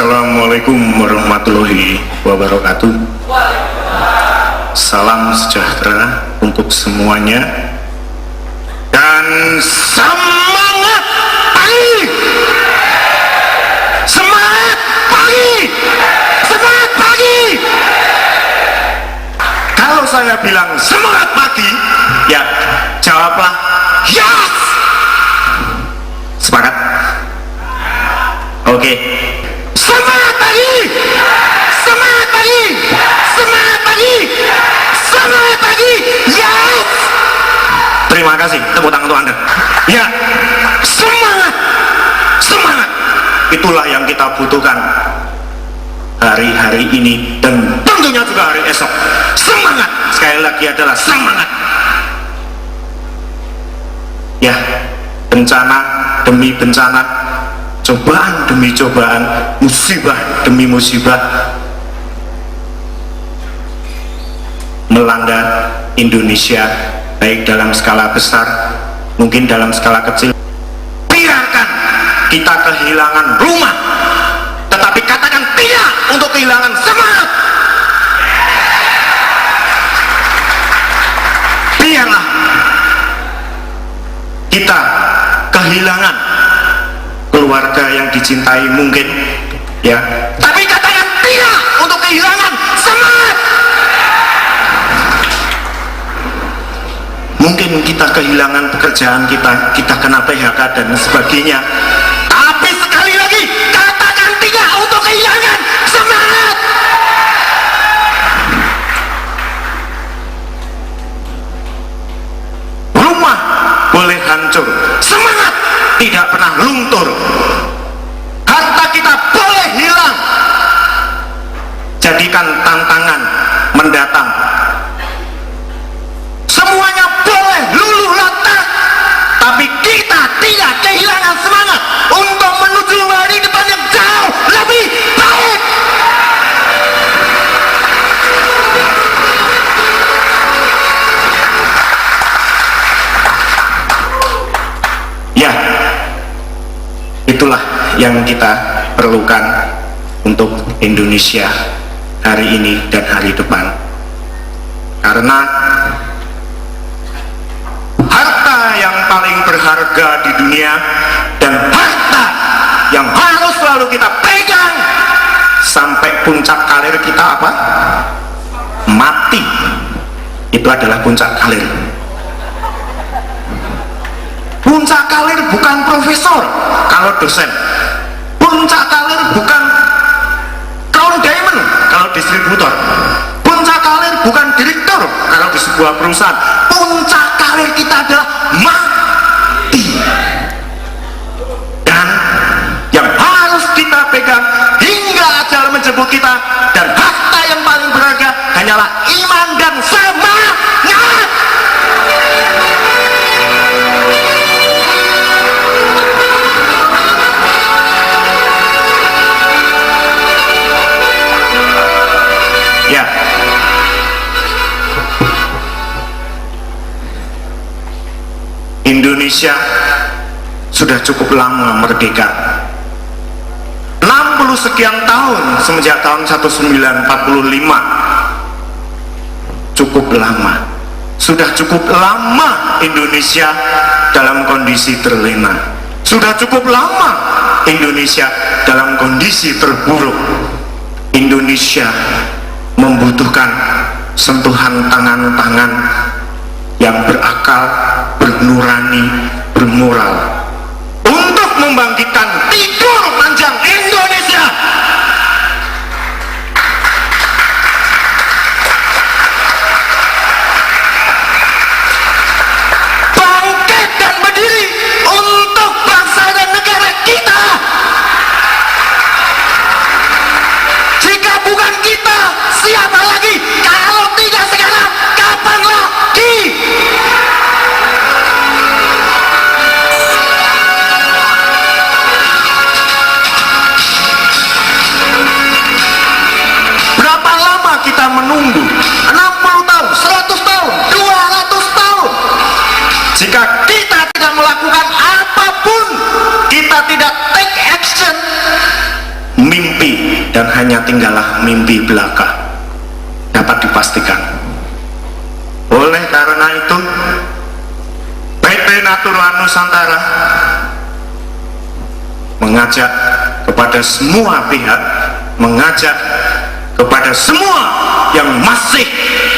Assalamualaikum warahmatullahi wabarakatuh. Salam sejahtera untuk semuanya dan semangat pagi. Semangat pagi. Semangat pagi. Kalau saya bilang semangat pagi, ya jawablah yes. Sepakat? Oke. Semangat pagi. Semangat pagi. Semangat pagi. Semangat pagi. Yes. Terima kasih, tepuk tangan untuk Anda. Ya, semangat. Semangat. Itulah yang kita butuhkan hari-hari ini dan tentunya juga hari esok. Semangat. Sekali lagi adalah semangat. Ya, bencana demi bencana, cobaan demi cobaan, musibah demi musibah melanda Indonesia, baik dalam skala besar mungkin dalam skala kecil. Biarkan kita kehilangan rumah, tetapi katakan tidak untuk kehilangan semangat. Biarlah kita kehilangan keluarga yang dicintai mungkin, ya, tapi katakan tidak untuk kehilangan semangat. Mungkin kita kehilangan pekerjaan kita kena PHK dan sebagainya, tapi sekali lagi katakan tidak untuk kehilangan semangat. Rumah boleh hancur, semangat tidak pernah luntur. Harta kita boleh hilang, jadikan tantangan mendatang. Semuanya boleh luluh lantak, tapi kita tidak kehilangan semangat untuk menuju hari depan yang jauh lebih baik. Ya, itulah yang kita perlukan untuk Indonesia hari ini dan hari depan. Karena harta yang paling berharga di dunia dan harta yang harus selalu kita pegang sampai puncak karir kita apa? Mati. Itu adalah puncak karir. Puncak karir bukan profesor kalau dosen. Puncak karir bukan crown diamond kalau distributor. Puncak karir bukan direktur kalau di sebuah perusahaan. Puncak karir kita adalah mati. Dan yang harus kita pegang hingga ajal menjemput kita dan harta yang paling berharga hanyalah iman dan semangat. Ya, Indonesia sudah cukup lama merdeka, 60 sekian tahun semenjak tahun 1945. Cukup lama, sudah cukup lama Indonesia dalam kondisi terlena, sudah cukup lama Indonesia dalam kondisi terburuk. Indonesia membutuhkan sentuhan tangan-tangan yang berakal, bernurani, bermoral untuk membangkitkan tidur panjang Indonesia. Bangkit dan berdiri untuk bangsa dan negara kita. Jika bukan kita, siapa lagi? Kalau tidak sekarang, kapan lagi? dan hanya tinggallah mimpi belaka, dapat dipastikan. Oleh karena itu, PT Natural Nusantara mengajak kepada semua pihak, mengajak kepada semua yang masih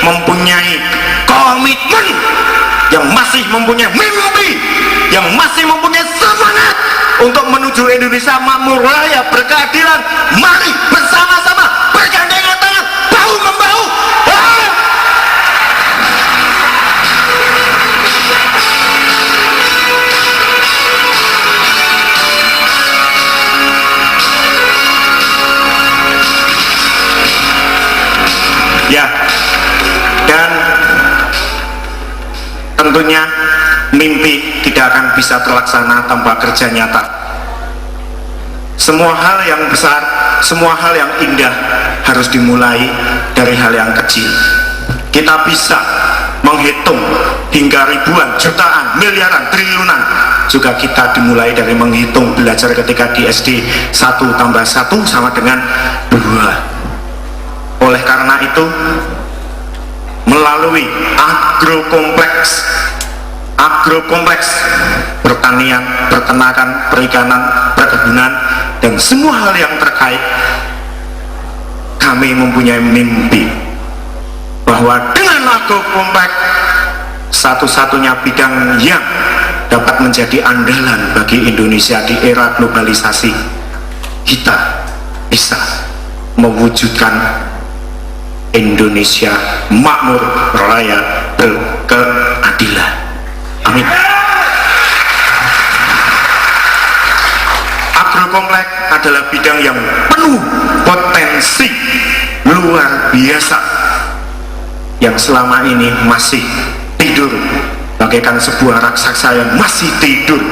mempunyai komitmen, yang masih mempunyai mimpi, yang masih mempunyai semangat untuk menuju Indonesia makmur raya berkeadilan, mari bersama-sama bergandengan tangan, bahu membahu. Ya, dan tentunya mimpi tidak akan bisa terlaksana tanpa kerja nyata. Semua hal yang besar, semua hal yang indah harus dimulai dari hal yang kecil. Kita bisa menghitung hingga ribuan, jutaan, miliaran, triliunan. Juga kita dimulai dari menghitung belajar ketika di SD 1 tambah 1 sama dengan 2. Oleh karena itu, melalui agrokompleks pertanian, peternakan, perikanan, perkebunan, dan semua hal yang terkait, kami mempunyai mimpi bahwa dengan agrokompleks, satu-satunya bidang yang dapat menjadi andalan bagi Indonesia di era globalisasi, kita bisa mewujudkan Indonesia makmur raya berkeadilan. Amin. Agrokompleks adalah bidang yang penuh potensi luar biasa yang selama ini masih tidur bagaikan sebuah raksasa yang masih tidur.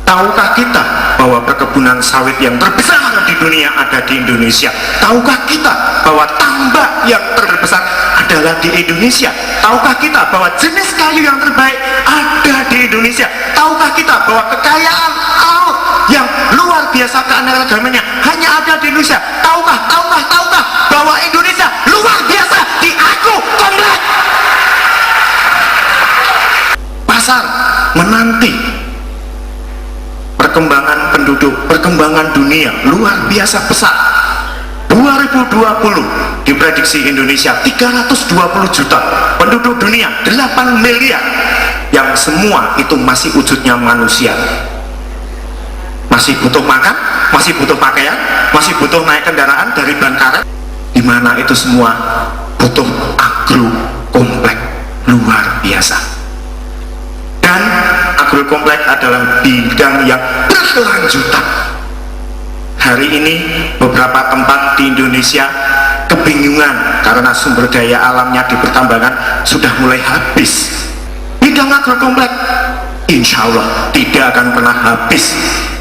Tahukah kita bahwa perkebunan sawit yang terbesar di dunia ada di Indonesia? Tahukah kita bahwa tambak yang terbesar adalah di Indonesia? Tahukah kita bahwa jenis kayu yang terbaik ada di Indonesia? Tahukah kita bahwa kekayaan alam yang luar biasa keanekaragamannya hanya ada di Indonesia? Tahukah bahwa Indonesia luar biasa di agrokompleks? Pasar menanti perkembangan penduduk, perkembangan dunia luar biasa pesat. 2020 diprediksi Indonesia 320 juta, penduduk dunia 8 miliar, yang semua itu masih wujudnya manusia. Masih butuh makan, masih butuh pakaian, masih butuh naik kendaraan dari ban karet, di mana itu semua butuh agrokompleks luar biasa. Dan agrokompleks adalah bidang yang berkelanjutan. Hari ini beberapa tempat di Indonesia kebingungan karena sumber daya alamnya di pertambangan sudah mulai habis. Bidang agrokompleks insya Allah tidak akan pernah habis.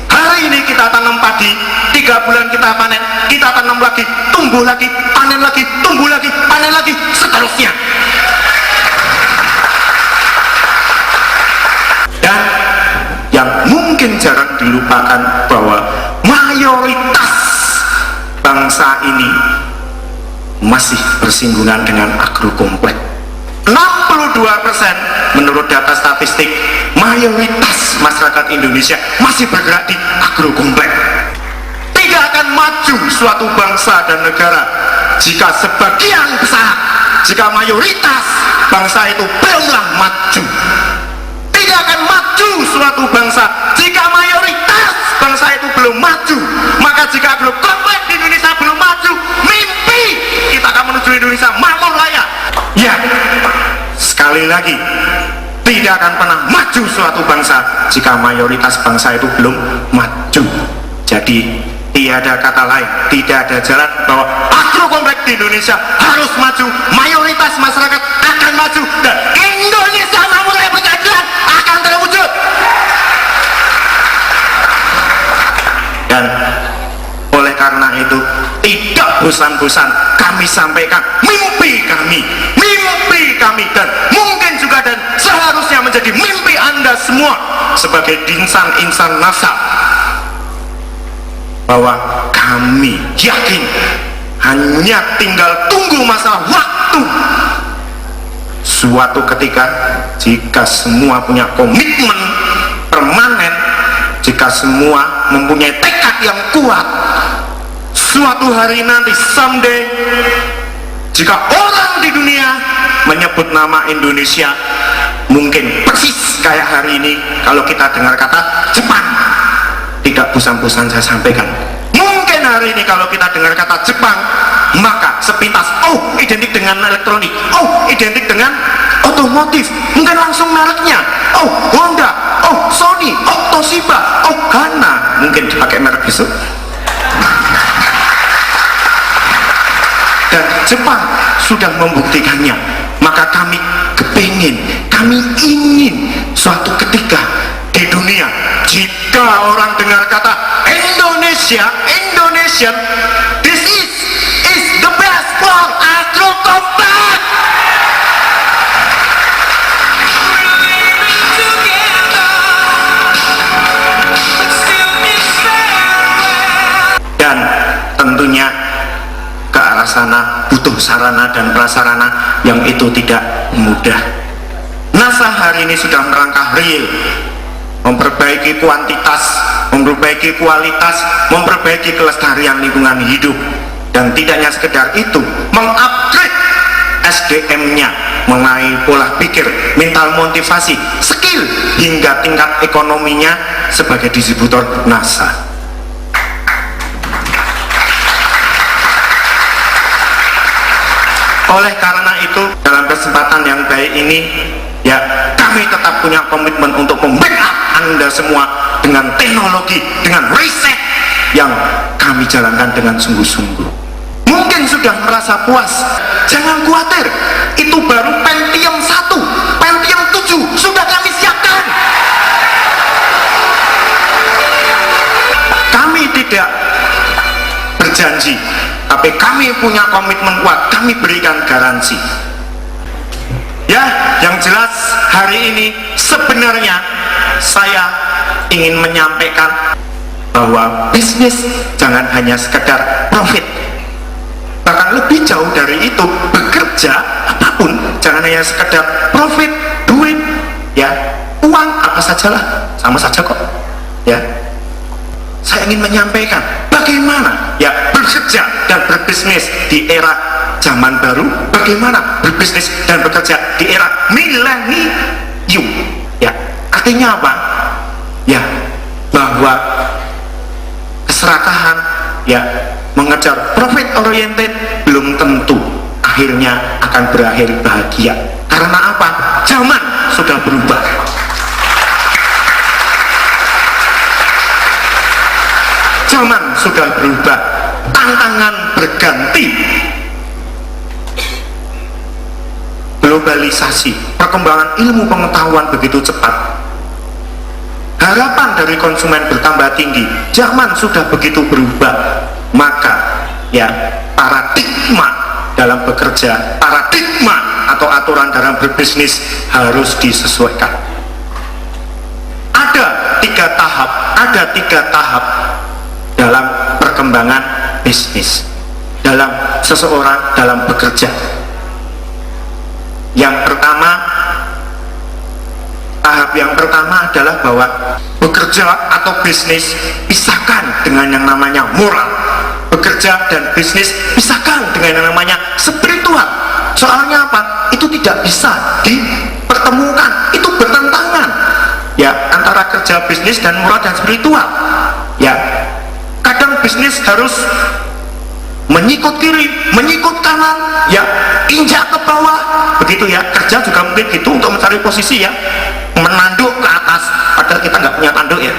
Hari ini kita tanam padi, 3 bulan kita panen, kita tanam lagi, tumbuh lagi, panen lagi, tumbuh lagi, panen lagi, seterusnya. Dan yang mungkin jarang dilupakan bahwa mayoritas bangsa ini masih bersinggungan dengan agrokompleks. 62% menurut data statistik, mayoritas masyarakat Indonesia masih bergerak di agrokompleks. Tidak akan maju suatu bangsa dan negara jika sebagian besar, jika mayoritas bangsa itu belumlah maju. Tidak akan maju suatu bangsa jika mayoritas bangsa itu belum maju. Maka jika agrokompleks di Indonesia belum maju, mimpi kita akan menuju Indonesia makmur raya. Ya, sekali lagi, tidak akan pernah maju suatu bangsa jika mayoritas bangsa itu belum maju. Jadi tiada kata lain, tidak ada jalan bahwa agrokompleks di Indonesia harus maju, mayoritas masyarakat akan maju, dan Indonesia makmur raya berkeadilan akan terwujud. Dan oleh karena itu, tidak bosan-bosan kami sampaikan mimpi kami, dan mungkin juga dan seharusnya menjadi mimpi Anda semua sebagai insan-insan NASA. bahwa kami yakin hanya tinggal tunggu masa waktu. Suatu ketika, jika semua punya komitmen permanen, jika semua mempunyai tekad yang kuat, suatu hari nanti, someday, jika orang di dunia menyebut nama Indonesia, mungkin persis kayak hari ini kalau kita dengar kata Jepang. Tidak bosan-bosan saya sampaikan, mungkin hari ini kalau kita dengar kata Jepang, maka sepintas, oh identik dengan elektronik, oh identik dengan otomotif, mungkin langsung mereknya, oh Honda, oh Sony, oh Toshiba, oh Ghana, mungkin dipakai merek besok. Dan Jepang sudah membuktikannya. Maka kami kepingin, kami ingin suatu ketika di dunia, jika orang dengar kata Indonesia, Indonesian, this is the best for Astro Compact. Dan tentunya ke arah sana butuh sarana dan prasarana yang itu tidak mudah. NASA hari ini sudah merangkah real, memperbaiki kuantitas, memperbaiki kualitas, memperbaiki kelestarian lingkungan hidup, dan tidak hanya sekedar itu, mengupgrade SDM-nya mengenai pola pikir, mental motivasi, skill, hingga tingkat ekonominya sebagai distributor NASA. Oleh karena itu, dalam kesempatan yang baik ini, ya kami tetap punya komitmen untuk membackup Anda semua dengan teknologi, dengan riset yang kami jalankan dengan sungguh-sungguh. Mungkin sudah merasa puas, jangan khawatir, itu baru Pentium 1, Pentium 7 sudah kami siapkan. Kami tidak berjanji, tapi kami punya komitmen kuat, kami berikan garansi. Ya, yang jelas hari ini sebenarnya saya ingin menyampaikan bahwa bisnis jangan hanya sekedar profit, bahkan lebih jauh dari itu, bekerja apapun jangan hanya sekedar profit, duit, ya uang apa sajalah, sama saja kok. Ya, saya ingin menyampaikan bagaimana ya bekerja dan berbisnis di era zaman baru, bagaimana berbisnis dan bekerja di era milenium. Ya, artinya apa? Ya, bahwa keserakahan, ya mengejar profit oriented belum tentu akhirnya akan berakhir bahagia. Karena apa? Zaman sudah berubah. Zaman sudah berubah, tantangan berganti, globalisasi, perkembangan ilmu pengetahuan begitu cepat, harapan dari konsumen bertambah tinggi, zaman sudah begitu berubah, maka ya paradigma dalam bekerja, paradigma atau aturan dalam berbisnis harus disesuaikan. Ada tiga tahap dalam perkembangan bisnis, dalam seseorang dalam bekerja. Tahap yang pertama adalah bahwa bekerja atau bisnis pisahkan dengan yang namanya moral. Bekerja dan bisnis pisahkan dengan yang namanya spiritual. Soalnya apa? Itu tidak bisa dipertemukan, itu bertentangan ya antara kerja bisnis dan moral dan spiritual. Ya, kadang bisnis harus menyikut kiri, menyikut kanan, ya injak ke bawah, begitu ya. Kerja juga mungkin gitu untuk mencari posisi ya, menanduk ke atas, padahal kita nggak punya tanduk ya.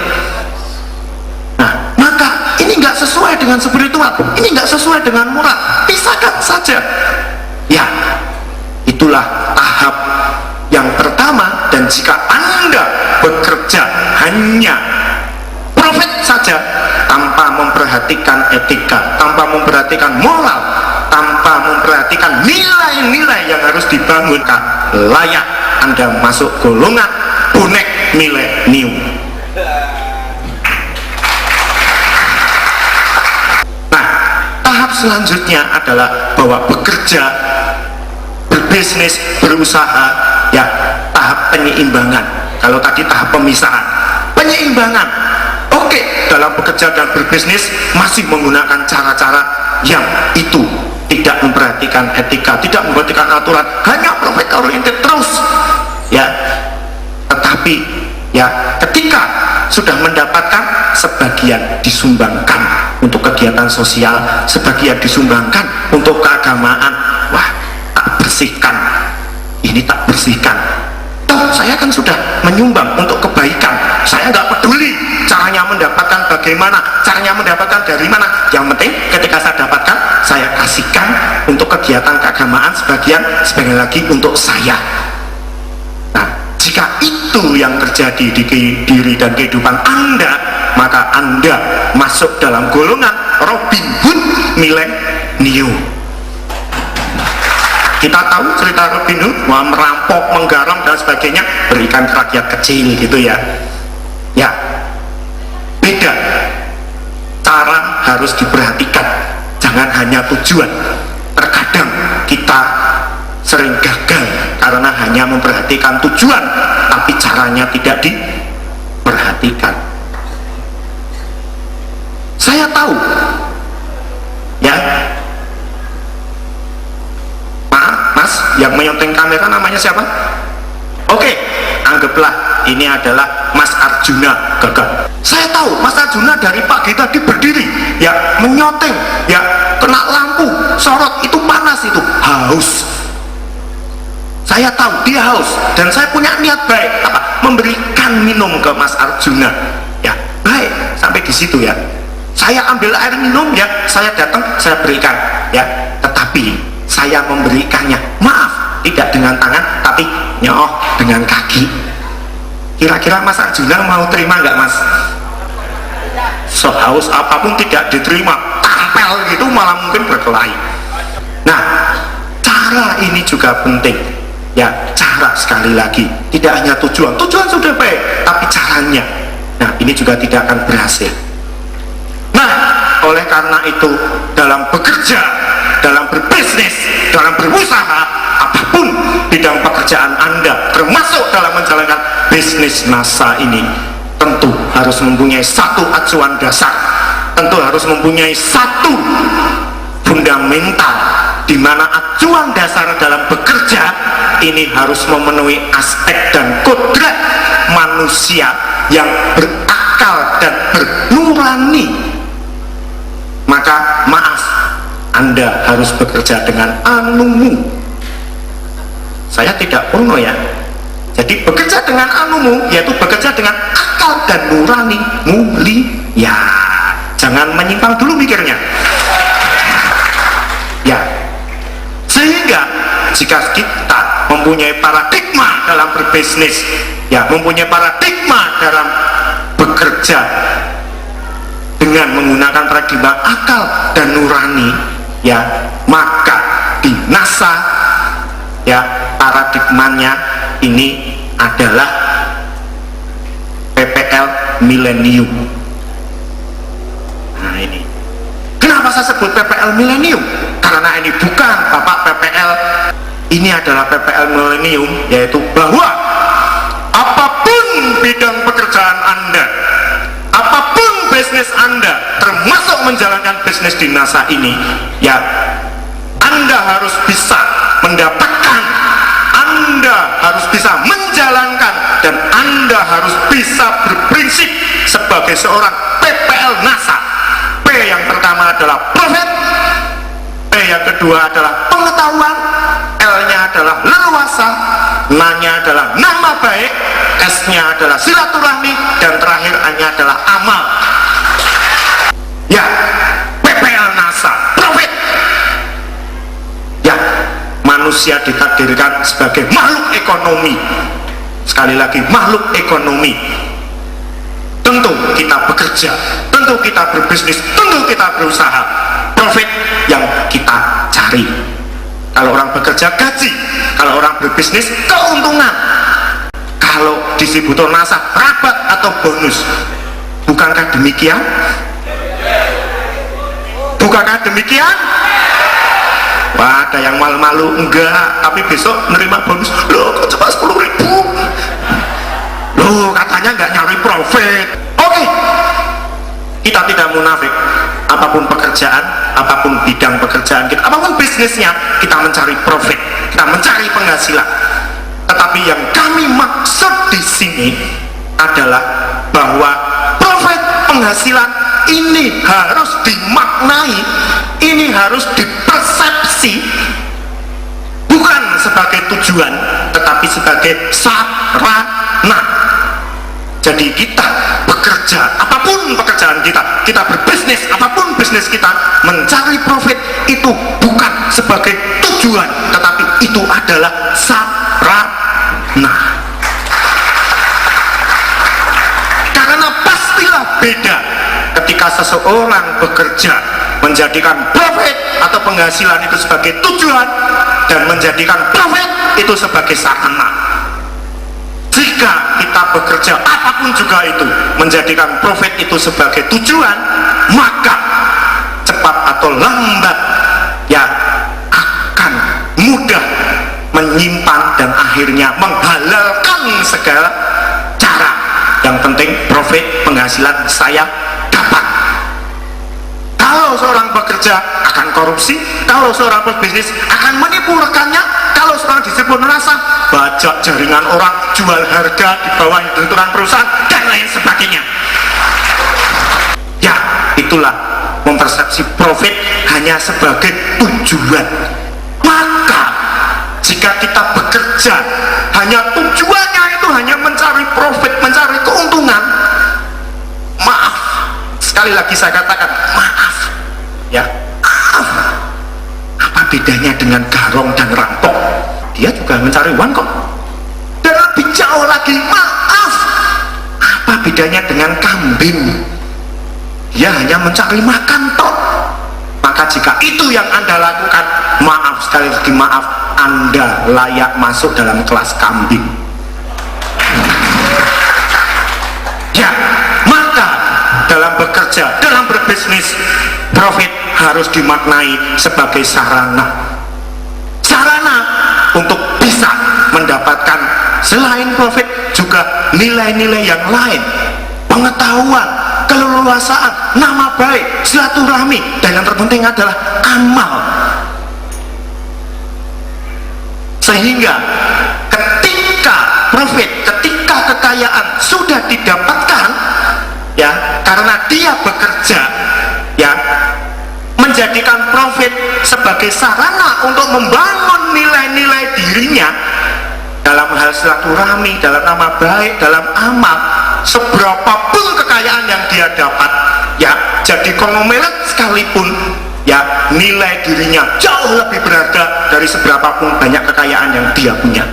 Nah, maka ini nggak sesuai dengan spiritual, ini nggak sesuai dengan moral, pisahkan saja. Ya, itulah tahap yang pertama. Dan jika Anda bekerja hanya profit saja, tanpa memperhatikan etika, tanpa memperhatikan moral, tanpa memperhatikan nilai-nilai yang harus dibangun, layak Anda masuk golongan bonek milenium. selanjutnya adalah bahwa bekerja, berbisnis, berusaha, ya tahap penyeimbangan. Kalau tadi tahap pemisahan, penyeimbangan. Oke, dalam bekerja dan berbisnis masih menggunakan cara-cara yang itu tidak memperhatikan etika, tidak memperhatikan aturan, hanya profit oriented terus, ya. Tetapi ya ketika sudah mendapatkan, sebagian disumbangkan untuk kegiatan sosial, sebagian disumbangkan untuk keagamaan. Wah, tak bersihkan, ini tak bersihkan. Toh saya kan sudah menyumbang untuk kebaikan, saya nggak peduli caranya mendapatkan bagaimana, caranya mendapatkan dari mana, yang penting ketika saya dapatkan, saya kasihkan untuk kegiatan keagamaan, sebagian lagi untuk saya. Nah, jika itu yang terjadi di diri dan kehidupan Anda, maka Anda masuk dalam golongan Robin Hood milenium. Kita tahu cerita Robin Hood, merampok, menggarong dan sebagainya, berikan ke rakyat kecil gitu ya. Ya, beda. Cara harus diperhatikan, jangan hanya tujuan. Terkadang kita sering gagal karena hanya memperhatikan tujuan, tapi caranya tidak diperhatikan. Saya tahu, ya, Mas yang menyonting kamera namanya siapa? Oke, anggaplah ini adalah Mas Arjuna Gagal. Saya tahu Mas Arjuna dari pagi tadi berdiri, ya menyonting, ya kena lampu sorot, itu panas, itu haus. Saya tahu dia haus dan saya punya niat baik, apa? Memberikan minum ke Mas Arjuna, ya baik sampai di situ ya. Saya ambil air minum, ya saya datang, saya berikan, ya. Tetapi saya memberikannya, maaf, tidak dengan tangan, tapi nyoh dengan kaki. Kira-kira Mas Arjuna mau terima nggak, Mas? Sehaus apapun tidak diterima, tampel gitu, malah mungkin berkelahi. Nah, cara ini juga penting, ya. Cara, sekali lagi, tidak hanya tujuan sudah baik, tapi caranya, nah ini juga tidak akan berhasil. Nah, oleh karena itu, dalam bekerja, dalam berbisnis, dalam berusaha, apapun bidang pekerjaan Anda, termasuk dalam menjalankan bisnis NASA ini, tentu harus mempunyai satu acuan dasar, tentu harus mempunyai satu fundamental, di mana acuan dasar dalam bekerja ini harus memenuhi aspek dan kodrat manusia yang berakal dan bernurani. Maka maaf, Anda harus bekerja dengan anumu. Saya tidak porno ya. Jadi bekerja dengan anumu, yaitu bekerja dengan akal dan nurani mulia. Jangan menyimpang dulu mikirnya. Ya. Sehingga jika kita mempunyai paradigma dalam berbisnis, ya, mempunyai paradigma dalam bekerja dengan menggunakan paradigma akal dan nurani, ya, maka di NASA, ya, paradigmanya ini adalah PPL Millennium. Nah ini, kenapa saya sebut PPL Millennium? Karena ini bukan Bapak PPL, ini adalah PPL Millennium, yaitu bahwa apapun bidang pekerjaan Anda, apapun bisnis Anda, termasuk menjalankan bisnis di NASA ini, ya, Anda harus bisa mendapatkan, Anda harus bisa menjalankan, dan Anda harus bisa berprinsip sebagai seorang PPL NASA. P yang pertama adalah profit, P yang kedua adalah pengetahuan, L-nya adalah leluasa, N-nya adalah nama baik, S-nya adalah silaturahmi, dan terakhir A-nya adalah amal. Ya, PPL NASA, profit. Ya, manusia ditakdirkan sebagai makhluk ekonomi. Sekali lagi, makhluk ekonomi. Tentu kita bekerja, tentu kita berbisnis, tentu kita berusaha. Profit yang kita cari. Kalau orang bekerja, gaji. Kalau orang berbisnis, keuntungan. Kalau distributor NASA, rabat atau bonus. Bukankah demikian? Bukankah demikian? Wah, ada yang malu-malu, enggak, tapi besok nerima bonus. Loh, kok cuma 10.000? Loh, katanya enggak nyari profit. Oke, kita tidak munafik. Apapun pekerjaan, apapun bidang pekerjaan kita, apapun bisnisnya, kita mencari profit, kita mencari penghasilan. Tetapi yang kami maksud di sini adalah bahwa profit, penghasilan ini harus dimaknai, ini harus dipersepsi, bukan sebagai tujuan, tetapi sebagai sarana. Jadi kita bekerja, apapun pekerjaan kita berbisnis, apapun bisnis kita, mencari profit itu bukan sebagai tujuan, tetapi itu adalah sarana. Karena pastilah beda ketika seseorang bekerja menjadikan profit atau penghasilan itu sebagai tujuan dan menjadikan profit itu sebagai sarana. Jika kita bekerja apapun juga itu menjadikan profit itu sebagai tujuan, maka cepat atau lambat ya akan mudah menyimpan dan akhirnya menghalalkan segala cara. Yang penting profit, penghasilan saya dapat. Kalau seorang bekerja akan korupsi, kalau seorang berbisnis akan menipu rekannya, kalau seorang disiplin merasa bajak jaringan orang, jual harga di bawah hitungan perusahaan dan lain sebagainya. Ya, itulah mempersepsi profit hanya sebagai tujuan. Maka jika kita bekerja hanya tujuannya itu hanya mencari profit, mencari keuntungan, maaf, sekali lagi saya katakan maaf ya, maaf, apa bedanya dengan garong dan rampok? Dia juga mencari uang kok. Dan lebih jauh lagi, maaf, apa bedanya dengan kambing? Dia hanya mencari makan toh. Maka jika itu yang Anda lakukan, maaf, sekali lagi maaf, Anda layak masuk dalam kelas kambing. Ya, maka dalam bekerja, dalam berbisnis, profit harus dimaknai sebagai sarana. Sarana untuk bisa mendapatkan selain profit juga nilai-nilai yang lain, pengetahuan, keleluasaan, nama baik, silaturahmi, dan yang terpenting adalah amal. Sehingga ketika profit, ketika kekayaan sudah didapatkan ya, karena dia bekerja ya, menjadikan profit sebagai sarana untuk membangun nilai-nilai dirinya dalam hal silaturahmi, dalam nama baik, dalam amal, seberapapun kekayaan yang dia dapat ya, jadi konglomerat sekalipun ya, nilai dirinya jauh lebih berharga dari seberapapun banyak kekayaan yang dia punya.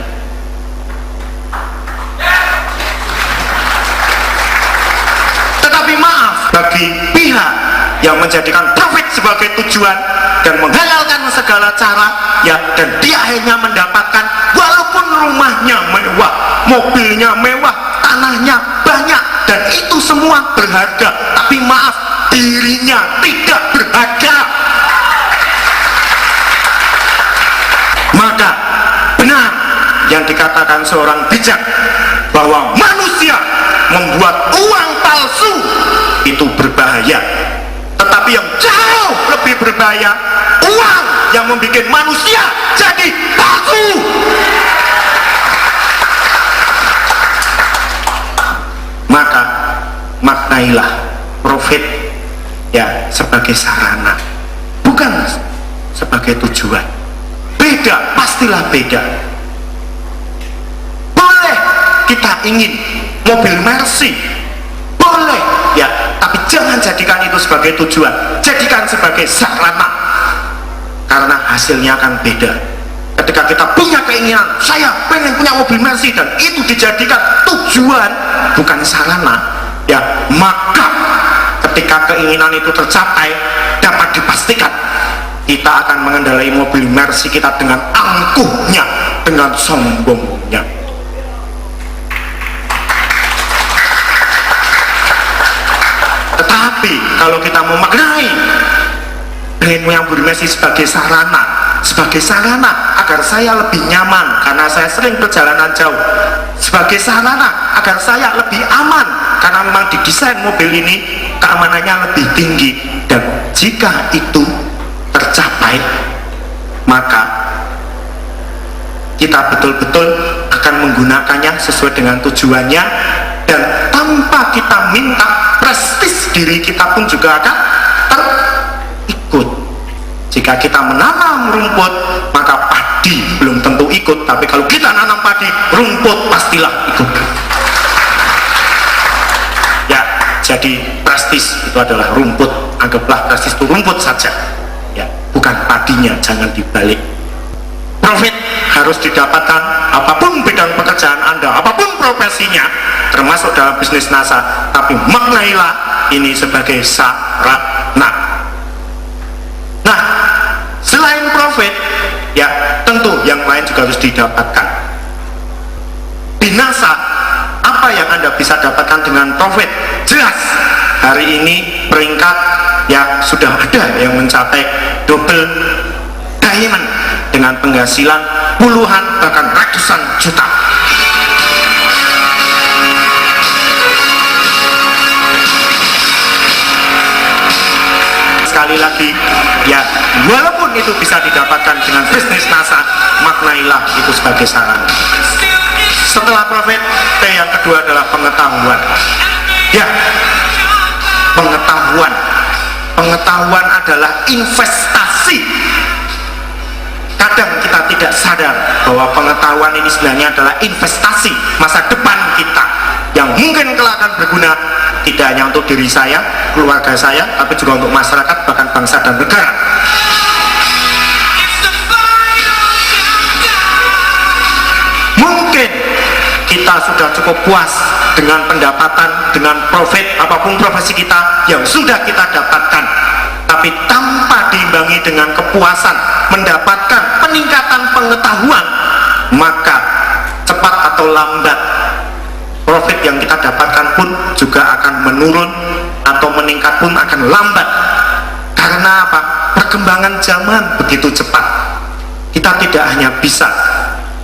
Tetapi maaf, bagi pihak yang menjadikan profit sebagai tujuan dan menghalalkan segala cara ya, dan dia akhirnya mendapatkan walaupun rumahnya mewah, mobilnya mewah, tanahnya banyak, dan itu semua berharga, tapi maaf, dirinya tidak berharga. Maka benar yang dikatakan seorang bijak bahwa manusia membuat uang palsu itu berbahaya, tetapi yang jauh lebih berbahaya uang yang membuat manusia jadi palsu. Maka maknailah profit ya sebagai sarana, bukan sebagai tujuan. Beda, pastilah beda. Boleh kita ingin mobil Mercy, boleh ya, tapi jangan jadikan itu sebagai tujuan, jadikan sebagai sarana, karena hasilnya akan beda. Ketika kita punya keinginan, saya pengen punya mobil Mercy, dan itu dijadikan tujuan bukan sarana ya, maka ketika keinginan itu tercapai, dapat dipastikan kita akan mengendarai mobil Mercy kita dengan angkuhnya, dengan sombongnya. Tetapi kalau kita memaknai nenek moyang Budi Mesi sebagai sarana agar saya lebih nyaman karena saya sering perjalanan jauh, sebagai sarana agar saya lebih aman karena memang didesain mobil ini keamanannya lebih tinggi. Dan jika itu tercapai, maka kita betul-betul akan menggunakannya sesuai dengan tujuannya, dan tanpa kita minta, prestis diri kita pun juga akan terikut. Jika kita menanam rumput, maka padi belum tentu ikut, tapi kalau kita nanam padi, rumput pastilah ikut. Ya, jadi prestis itu adalah rumput. Anggaplah prestis itu rumput saja, ya, bukan padinya, jangan dibalik. Profit harus didapatkan apapun bidang pekerjaan Anda, apapun profesinya, termasuk dalam bisnis NASA, tapi maknailah ini sebagai sarana. Nah, selain profit, ya tentu yang lain juga harus didapatkan. Di NASA, apa yang Anda bisa dapatkan dengan profit? Jelas, hari ini peringkat yang sudah ada yang mencapai double diamond dengan penghasilan puluhan bahkan ratusan juta. Sekali lagi, ya walaupun itu bisa didapatkan dengan bisnis NASA, maknailah itu sebagai sarana. Setelah profit, T yang kedua adalah pengetahuan. Ya, pengetahuan adalah investasi. Kadang kita tidak sadar bahwa pengetahuan ini sebenarnya adalah investasi masa depan kita yang mungkin kelak akan berguna tidak hanya untuk diri saya, keluarga saya, tapi juga untuk masyarakat, bahkan bangsa dan negara. Mungkin kita sudah cukup puas dengan pendapatan, dengan profit, apapun profesi kita yang sudah kita dapatkan, tapi tanpa diimbangi dengan kepuasan mendapatkan peningkatan pengetahuan, maka cepat atau lambat profit yang kita dapatkan pun juga akan menurun, atau meningkat pun akan lambat. Karena apa? Perkembangan zaman begitu cepat. Kita tidak hanya bisa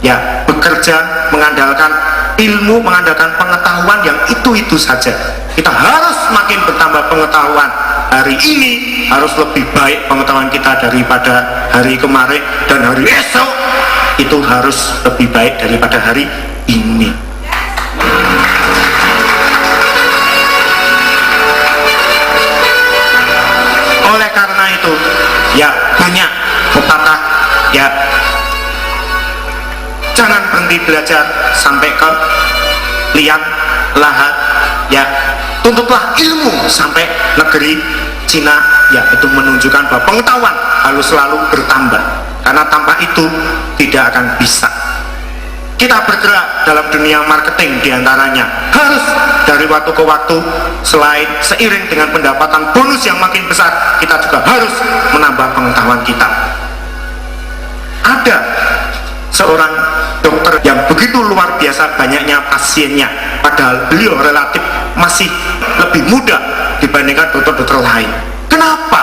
ya bekerja mengandalkan ilmu, mengandalkan pengetahuan yang itu saja. Kita harus makin bertambah pengetahuan. Hari ini harus lebih baik pengetahuan kita daripada hari kemarin, dan hari esok itu harus lebih baik daripada hari ini. Oleh karena itu, ya banyak pepatah, ya jangan berhenti belajar sampai ke liang lahat, ya tuntutlah ilmu sampai negeri Cina, ya itu menunjukkan bahwa pengetahuan harus selalu bertambah, karena tanpa itu tidak akan bisa. Kita bergerak dalam dunia marketing diantaranya harus dari waktu ke waktu, selain seiring dengan pendapatan bonus yang makin besar, kita juga harus menambah pengetahuan kita. Ada seorang dokter yang begitu luar biasa banyaknya pasiennya, padahal beliau relatif masih lebih muda dibandingkan dokter-dokter lain. Kenapa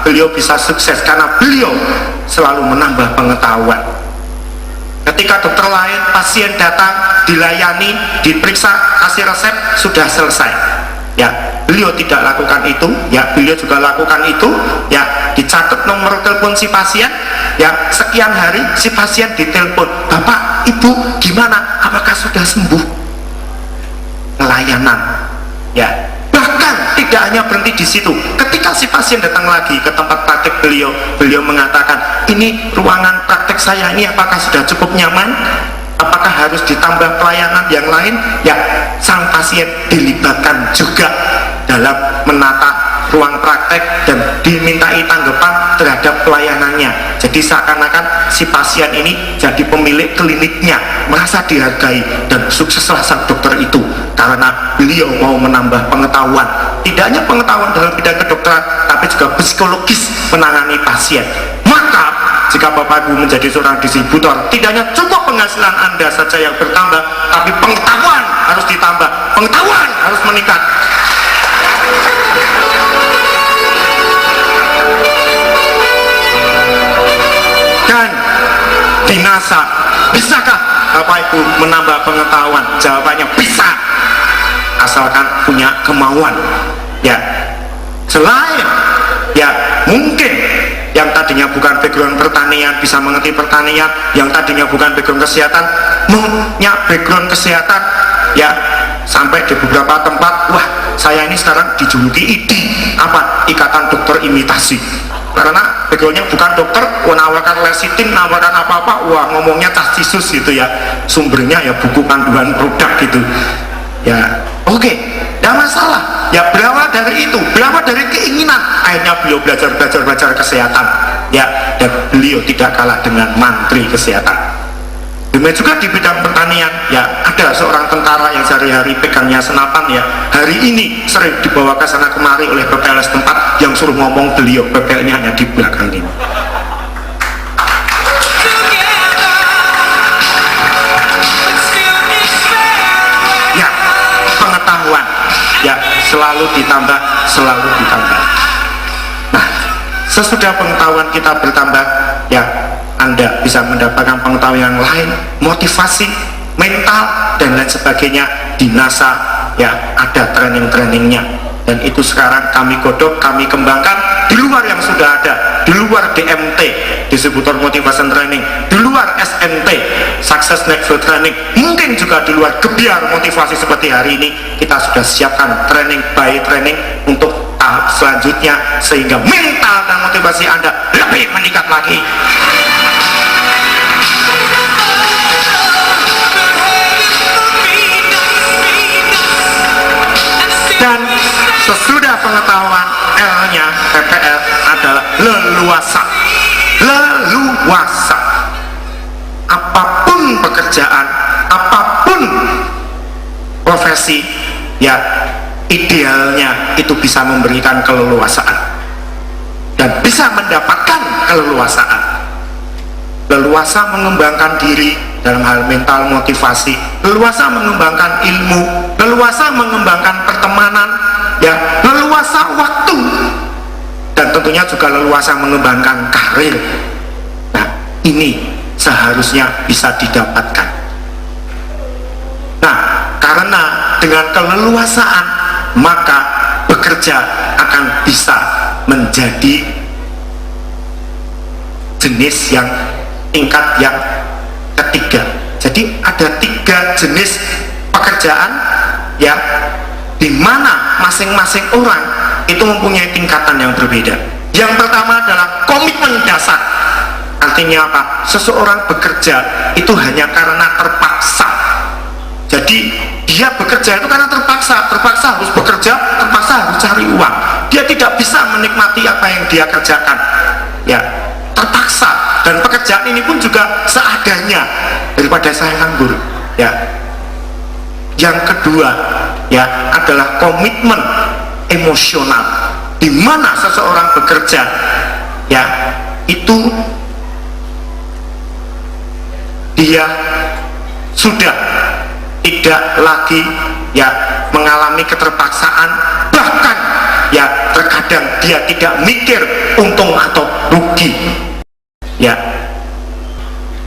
beliau bisa sukses? Karena beliau selalu menambah pengetahuan. Ketika dokter lain, pasien datang, dilayani, diperiksa, kasih resep, sudah selesai. Ya, beliau tidak lakukan itu. Ya, beliau juga lakukan itu. Ya, dicatat nomor telepon si pasien. Ya, sekian hari si pasien ditelepon, "Bapak, Ibu, gimana? Apakah sudah sembuh?" Pelayanan. Ya, bahkan tidak hanya berhenti di situ. Ketika si pasien datang lagi ke tempat praktek beliau, beliau mengatakan, "Ini ruangan praktek saya ini apakah sudah cukup nyaman? Apakah harus ditambah pelayanan yang lain?" Ya, sang pasien dilibatkan juga dalam menata ruang praktek dan dimintai tanggapan terhadap pelayanannya. Jadi seakan-akan si pasien ini jadi pemilik kliniknya, merasa dihargai, dan sukseslah sang dokter itu karena beliau mau menambah pengetahuan. Tidak hanya pengetahuan dalam bidang kedokteran, tapi juga psikologis menangani pasien. Maka jika Bapak Ibu menjadi seorang distributor, tidak hanya cukup penghasilan Anda saja yang bertambah, tapi pengetahuan harus ditambah, pengetahuan harus meningkat. Dan di NASA, bisakah Bapak Ibu menambah pengetahuan? Jawabannya bisa, asalkan punya kemauan. Ya, selain ya mungkin yang tadinya bukan background pertanian bisa mengerti pertanian, yang tadinya bukan background kesehatan punya background kesehatan, ya sampai di beberapa tempat, wah saya ini sekarang dijuluki IDI, apa? Ikatan Dokter Imitasi, karena backgroundnya bukan dokter, menawarkan lecitin, menawarkan apa-apa, wah ngomongnya tas-cisus gitu ya, sumbernya ya buku panduan produk gitu ya. Oke, tidak masalah ya, berawal dari itu, berawal dari keinginan, akhirnya beliau belajar kesehatan ya, dan beliau tidak kalah dengan mantri kesehatan. Demikian juga di bidang pertanian ya, ada seorang tentara yang sehari-hari pegangnya senapan ya, hari ini sering dibawa ke sana kemari oleh PPLS tempat, yang suruh ngomong beliau, PPL-nya hanya di belakang ini. Ya, pengetahuan ya selalu ditambah. Nah, sesudah pengetahuan kita bertambah ya, Anda bisa mendapatkan pengetahuan yang lain, motivasi, mental, dan lain sebagainya. Di NASA ya ada training-trainingnya, dan itu sekarang kami godok, kami kembangkan di luar yang sudah ada, di luar DMT, distributor motivation training, di luar SNT, success network training, mungkin juga di luar gebiar motivasi seperti hari ini. Kita sudah siapkan training by training untuk tahap selanjutnya, sehingga mental dan motivasi Anda lebih meningkat lagi. Dan sesudah pengetahuan, L-nya PPL adalah leluasa. Leluasa. Apapun pekerjaan, apapun profesi, ya idealnya itu bisa memberikan keleluasaan dan bisa mendapatkan keleluasaan. Leluasa mengembangkan diri dalam hal mental motivasi, leluasa mengembangkan ilmu, leluasa mengembangkan pertemanan, ya leluasa waktu, dan tentunya juga leluasa mengembangkan karir. Nah, ini seharusnya bisa didapatkan. Nah, karena dengan keleluasaan maka bekerja akan bisa menjadi jenis yang tingkat yang ketiga. Jadi ada 3 jenis pekerjaan ya, di mana masing-masing orang itu mempunyai tingkatan yang berbeda. Yang pertama adalah komitmen dasar. Artinya apa? Seseorang bekerja itu hanya karena terpaksa. Jadi dia bekerja itu karena terpaksa harus bekerja, terpaksa harus cari uang. Dia tidak bisa menikmati apa yang dia kerjakan, ya terpaksa. Dan pekerjaan ini pun juga seadanya, daripada saya nganggur, ya. Yang kedua ya adalah komitmen emosional, di mana seseorang bekerja ya itu dia sudah tidak lagi ya mengalami keterpaksaan, bahkan ya terkadang dia tidak mikir untung atau rugi ya.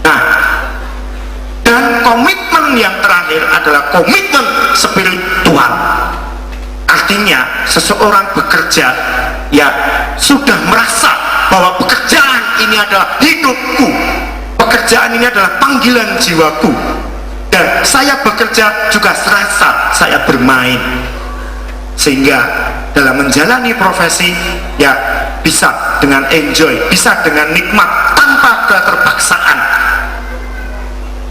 Nah, dan komitmen yang terakhir adalah komitmen spiritual. Artinya seseorang bekerja ya sudah merasa bahwa pekerjaan ini adalah hidupku, pekerjaan ini adalah panggilan jiwaku, dan saya bekerja juga serasa saya bermain, sehingga dalam menjalani profesi ya bisa dengan enjoy, bisa dengan nikmat tanpa keterpaksaan.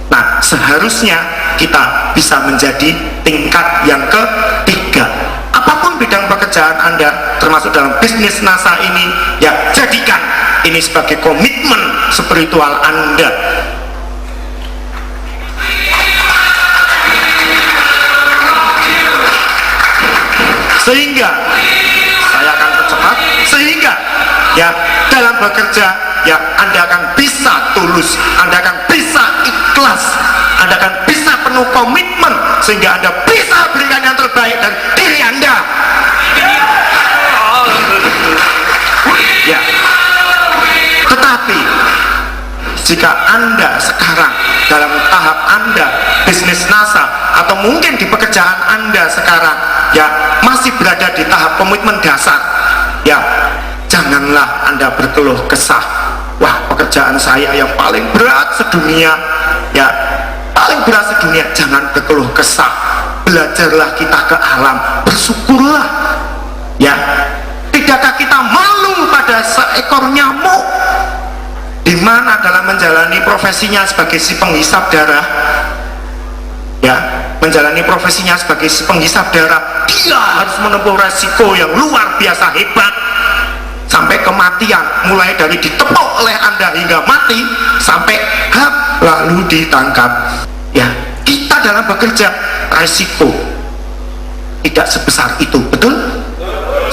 Nah, seharusnya kita bisa menjadi tingkat yang ketiga. Apapun bidang pekerjaan Anda, termasuk dalam bisnis NASA ini, ya jadikan ini sebagai komitmen spiritual Anda. Sehingga saya akan percepat, sehingga ya dalam bekerja ya Anda akan bisa tulus, Anda akan bisa ikhlas, Anda akan bisa penuh komitmen, sehingga Anda bisa berikan yang terbaik dari diri Anda. Ya. Tetapi jika Anda sekarang dalam tahap Anda bisnis NASA, atau mungkin di pekerjaan Anda sekarang ya masih berada di tahap komitmen dasar, ya janganlah Anda berkeluh kesah. Wah, pekerjaan saya yang paling berat sedunia, ya paling berat sedunia. Jangan berkeluh kesah, belajarlah kita ke alam, bersyukurlah. Ya, tidakkah kita malu pada seekor nyamuk di mana dalam menjalani profesinya sebagai si penghisap darah, ya menjalani profesinya sebagai si penghisap darah, dia harus menempuh resiko yang luar biasa hebat sampai kematian, mulai dari ditepuk oleh Anda hingga mati sampai lalu ditangkap. Ya, kita dalam bekerja resiko tidak sebesar itu, betul?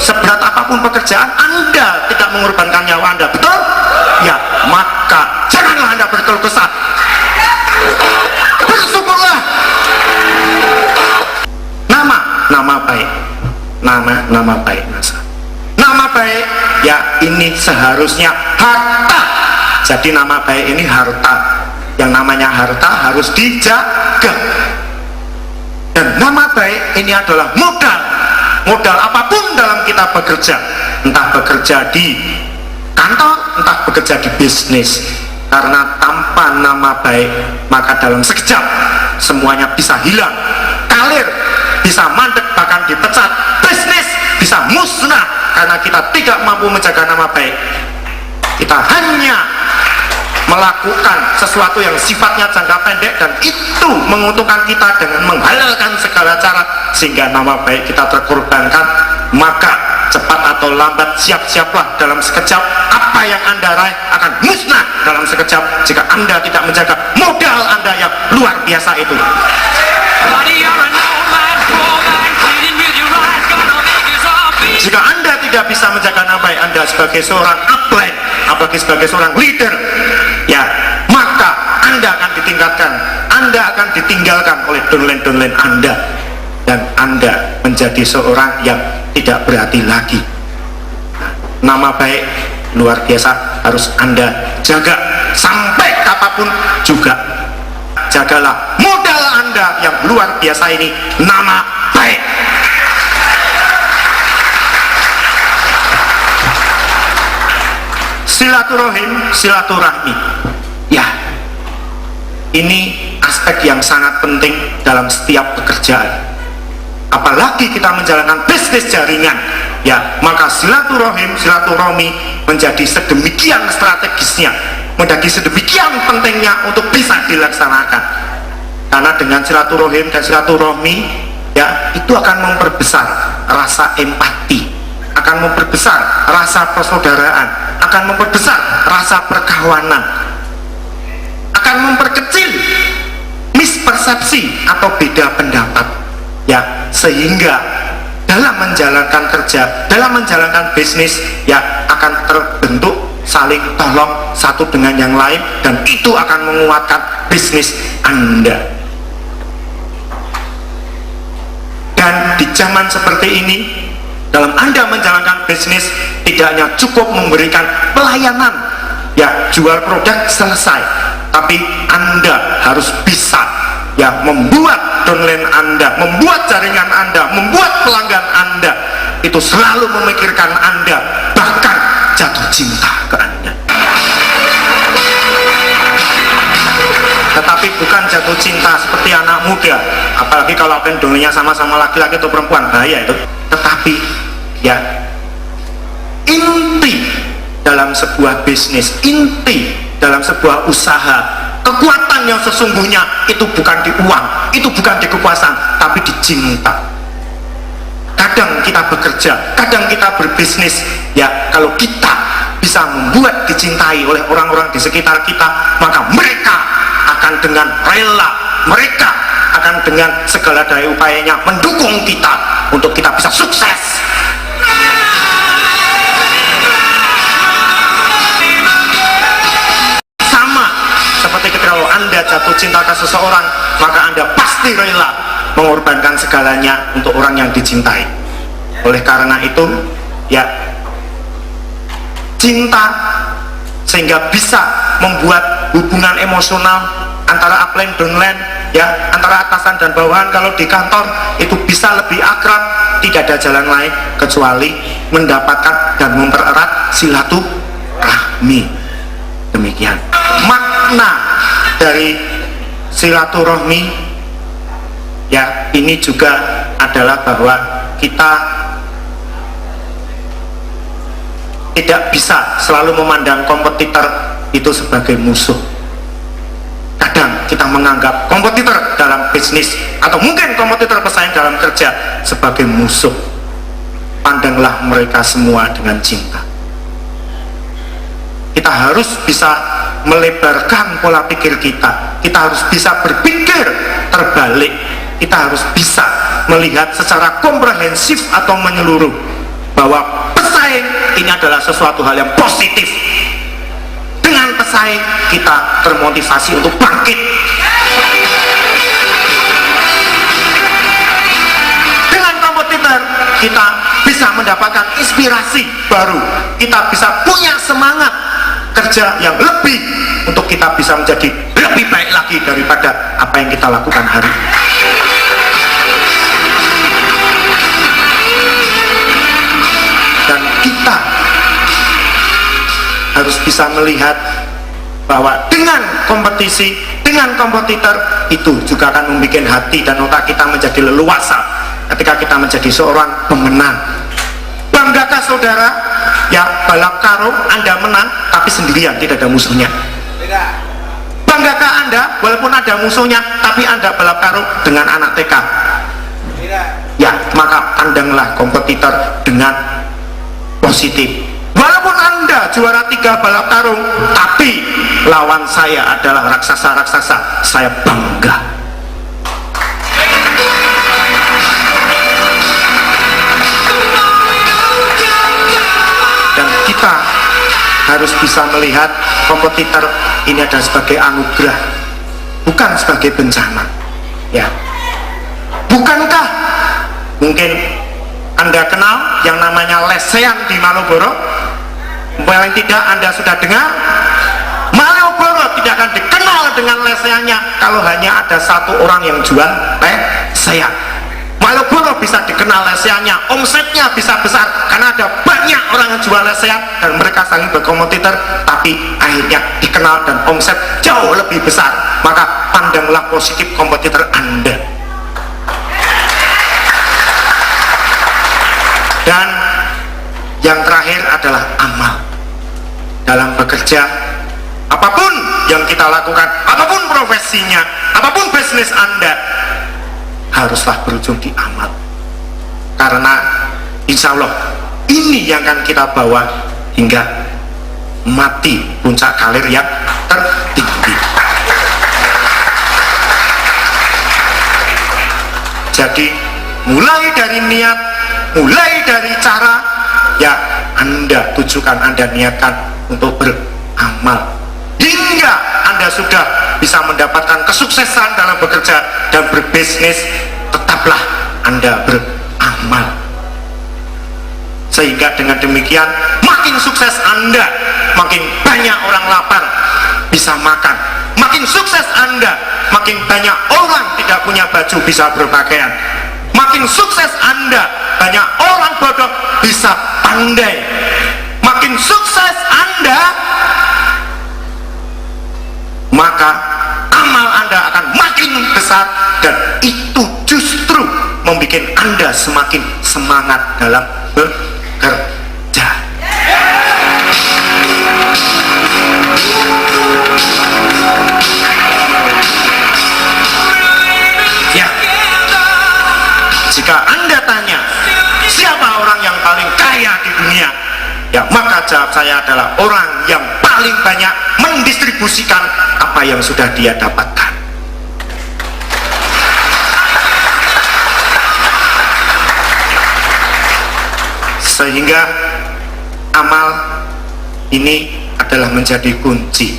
Seberat apapun pekerjaan, Anda tidak mengorbankan nyawa Anda, betul? Ya, maka janganlah Anda berkeluh kesah, bersyukurlah. Nama baik, nama baik NASA, nama baik, ya ini seharusnya harta. Jadi nama baik ini harta, yang namanya harta harus dijaga. Dan nama baik ini adalah modal apapun dalam kita bekerja, entah bekerja di kantor, entah bekerja di bisnis. Karena tanpa nama baik, maka dalam sekejap semuanya bisa hilang, kalir bisa mandek, bahkan dipecat, bisnis bisa musnah karena kita tidak mampu menjaga nama baik. Kita hanya melakukan sesuatu yang sifatnya jangka pendek, dan itu menguntungkan kita dengan menghalalkan segala cara sehingga nama baik kita terkorbankan. Maka cepat atau lambat, siap-siaplah, dalam sekejap apa yang Anda raih akan musnah dalam sekejap jika Anda tidak menjaga modal Anda yang luar biasa itu. Jika Anda tidak bisa menjaga nama baik Anda sebagai seorang upline, apalagi sebagai seorang leader, ya maka Anda akan ditingkatkan, Anda akan ditinggalkan oleh downline Anda, dan Anda menjadi seorang yang tidak berarti lagi. Nama baik luar biasa harus Anda jaga sampai kapanpun juga. Jagalah modal Anda yang luar biasa ini, nama baik. Silaturahmi, ya ini aspek yang sangat penting dalam setiap pekerjaan, apalagi kita menjalankan bisnis jaringan, ya maka silaturahmi menjadi sedemikian strategisnya, menjadi sedemikian pentingnya untuk bisa dilaksanakan. Karena dengan silaturahmi ya itu akan memperbesar rasa empati, akan memperbesar rasa persaudaraan, akan memperbesar rasa perkawanan, akan memperkecil mispersepsi atau beda pendapat, ya sehingga dalam menjalankan kerja, dalam menjalankan bisnis, ya akan terbentuk saling tolong satu dengan yang lain, dan itu akan menguatkan bisnis Anda. Dan di zaman seperti ini, dalam Anda menjalankan bisnis, tidak hanya cukup memberikan pelayanan, ya jual produk selesai, tapi Anda harus bisa ya membuat downline Anda, membuat jaringan Anda, membuat pelanggan Anda itu selalu memikirkan Anda, bahkan jatuh cinta ke Anda. Tetapi bukan jatuh cinta seperti anak muda, apalagi kalau downline-nya sama-sama laki-laki atau perempuan, bahaya itu. Tetapi ya inti dalam sebuah bisnis, inti dalam sebuah usaha, kekuatan yang sesungguhnya itu bukan di uang, itu bukan di kekuasaan, tapi di cinta. Kadang kita bekerja, kadang kita berbisnis, ya kalau kita bisa membuat dicintai oleh orang-orang di sekitar kita, maka mereka akan dengan rela, mereka akan dengan segala daya upayanya mendukung kita untuk kita bisa sukses. Sama seperti ketika Anda jatuh cinta ke seseorang, maka Anda pasti rela mengorbankan segalanya untuk orang yang dicintai. Oleh karena itu, ya cinta sehingga bisa membuat hubungan emosional antara upline downline, ya, antara atasan dan bawahan. Kalau di kantor itu bisa lebih akrab, tidak ada jalan lain kecuali mendapatkan dan mempererat silaturahmi. Demikian makna dari silaturahmi, ya. Ini juga adalah bahwa kita tidak bisa selalu memandang kompetitor itu sebagai musuh. Kadang kita menganggap kompetitor dalam bisnis atau mungkin kompetitor pesaing dalam kerja sebagai musuh. Pandanglah mereka semua dengan cinta. Kita harus bisa melebarkan pola pikir kita. Kita harus bisa berpikir terbalik. Kita harus bisa melihat secara komprehensif atau menyeluruh bahwa pesaing ini adalah sesuatu hal yang positif. Dengan pesaing kita termotivasi untuk bangkit. Dengan kompetitor kita bisa mendapatkan inspirasi baru. Kita bisa punya semangat kerja yang lebih untuk kita bisa menjadi lebih baik lagi daripada apa yang kita lakukan hari ini. Dan kita harus bisa melihat bahwa dengan kompetisi, dengan kompetitor itu juga akan membuat hati dan otak kita menjadi leluasa ketika kita menjadi seorang pemenang. Banggakah saudara, ya, balap karung Anda menang tapi sendirian, tidak ada musuhnya? Banggakah Anda walaupun ada musuhnya tapi Anda balap karung dengan anak TK? Ya, maka pandanglah kompetitor dengan positif. Walaupun Anda juara 3 balap karung tapi lawan saya adalah raksasa-raksasa, saya bangga. Dan kita harus bisa melihat kompetitor ini adalah sebagai anugerah, bukan sebagai bencana, ya. Bukankah mungkin Anda kenal yang namanya lesehan di Malioboro? Paling tidak Anda sudah dengar. Malioboro tidak akan dikenal dengan lesehannya kalau hanya ada satu orang yang jual lesehan. Malioboro bisa dikenal lesehannya, omsetnya bisa besar karena ada banyak orang yang jual lesehan dan mereka saling berkompetitor, tapi akhirnya dikenal dan omset jauh lebih besar. Maka pandanglah positif kompetitor Anda. Dan yang terakhir adalah amal. Dalam bekerja, apapun yang kita lakukan, apapun profesinya, apapun bisnis Anda, haruslah berujung di amal. Karena insya Allah ini yang akan kita bawa hingga mati puncak karir yang tertinggi. Jadi mulai dari niat, mulai dari cara, ya, Anda tujukan, Anda niatkan untuk beramal hingga Anda sudah bisa mendapatkan kesuksesan dalam bekerja dan berbisnis. Tetaplah Anda beramal, sehingga dengan demikian makin sukses Anda, makin banyak orang lapar bisa makan. Makin sukses Anda, makin banyak orang tidak punya baju bisa berpakaian. Makin sukses Anda, banyak orang bodoh bisa pandai. Makin sukses Anda, maka amal Anda akan makin besar, dan itu justru membuat Anda semakin semangat dalam bekerja. Ya, jika Anda tanya siapa orang yang paling kaya di dunia, ya, maka jawab saya adalah orang yang paling banyak mendistribusikan apa yang sudah dia dapatkan. Sehingga amal ini adalah menjadi kunci,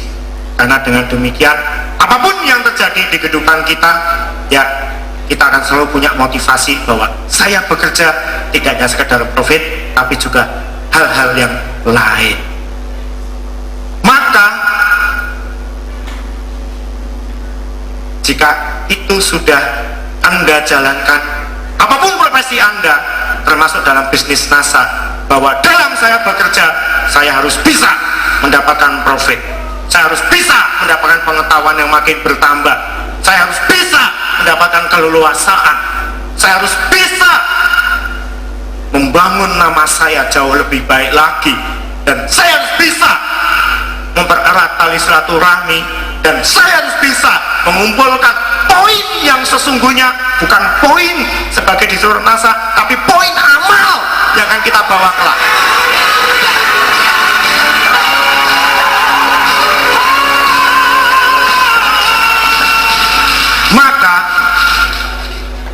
karena dengan demikian apapun yang terjadi di kehidupan kita, ya, kita akan selalu punya motivasi bahwa saya bekerja tidak hanya sekedar profit tapi juga hal-hal yang lain. Maka jika itu sudah Anda jalankan, apapun profesi Anda, termasuk dalam bisnis NASA, bahwa dalam saya bekerja, saya harus bisa mendapatkan profit, saya harus bisa mendapatkan pengetahuan yang makin bertambah, saya harus bisa mendapatkan keleluasaan, saya harus bisa membangun nama saya jauh lebih baik lagi, dan saya harus bisa mempererat tali silaturahmi, dan saya harus bisa mengumpulkan poin yang sesungguhnya, bukan poin sebagai disuruh NASA, tapi poin amal yang akan kita bawa kelak. Maka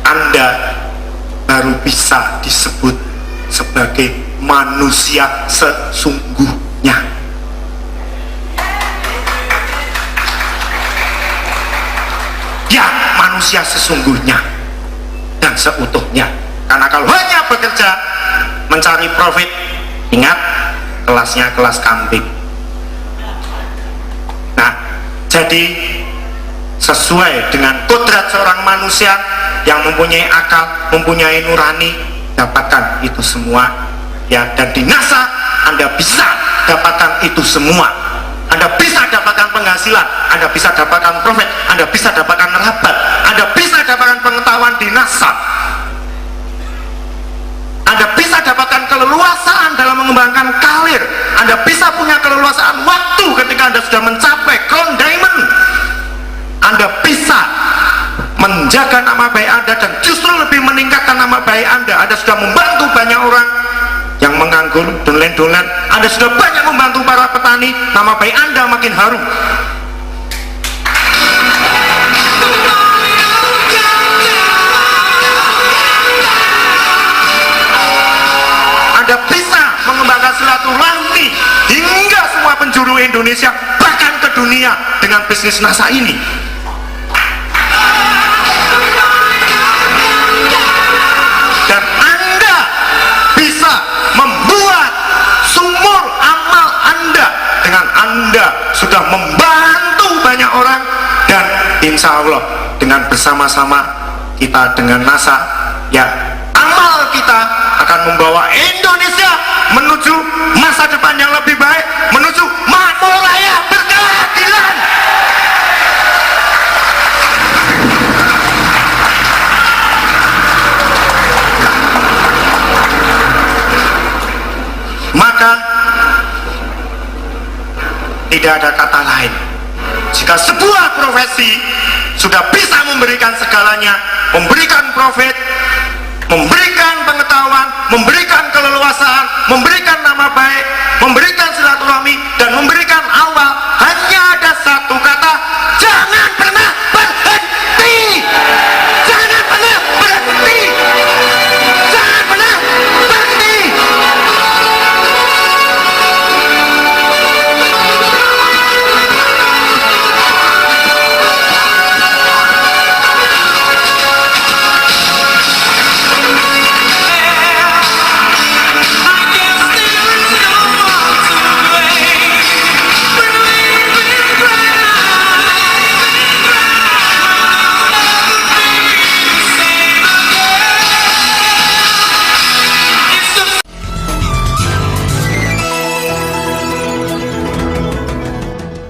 Anda baru bisa disebut sebagai manusia sesungguhnya. Ya, manusia sesungguhnya dan seutuhnya. Karena kalau hanya bekerja mencari profit, ingat, kelasnya kelas kambing. Nah, jadi sesuai dengan kodrat seorang manusia yang mempunyai akal, mempunyai nurani, dapatkan itu semua ya. Dan di NASA Anda bisa dapatkan itu semua. Anda bisa dapatkan penghasilan, Anda bisa dapatkan profit, Anda bisa dapatkan rabat, Anda bisa dapatkan pengetahuan di NASA, Anda bisa dapatkan keleluasaan dalam mengembangkan karir, Anda bisa punya keleluasaan waktu ketika Anda sudah mencapai crown diamond, Anda bisa menjaga nama baik Anda dan justru lebih meningkatkan nama baik Anda. Anda sudah membantu banyak orang yang menganggur, dolen-dolen, Anda sudah banyak membantu para petani, nama baik Anda makin harum. Anda bisa mengembangkan silaturahmi hingga semua penjuru Indonesia, bahkan ke dunia dengan bisnis NASA ini. Dan Anda bisa membuat sumur amal Anda dengan Anda sudah membantu banyak orang, dan insya Allah dengan bersama-sama kita dengan NASA, ya, amal kita akan membawa Indonesia menuju masa depan yang lebih baik, menuju makmur raya berkeadilan. Maka tidak ada kata lain, jika sebuah profesi sudah bisa memberikan segalanya, memberikan profit, memberikan pengetahuan, memberikan keleluasaan, memberikan nama baik, memberikan silaturahmi, dan memberikan awal,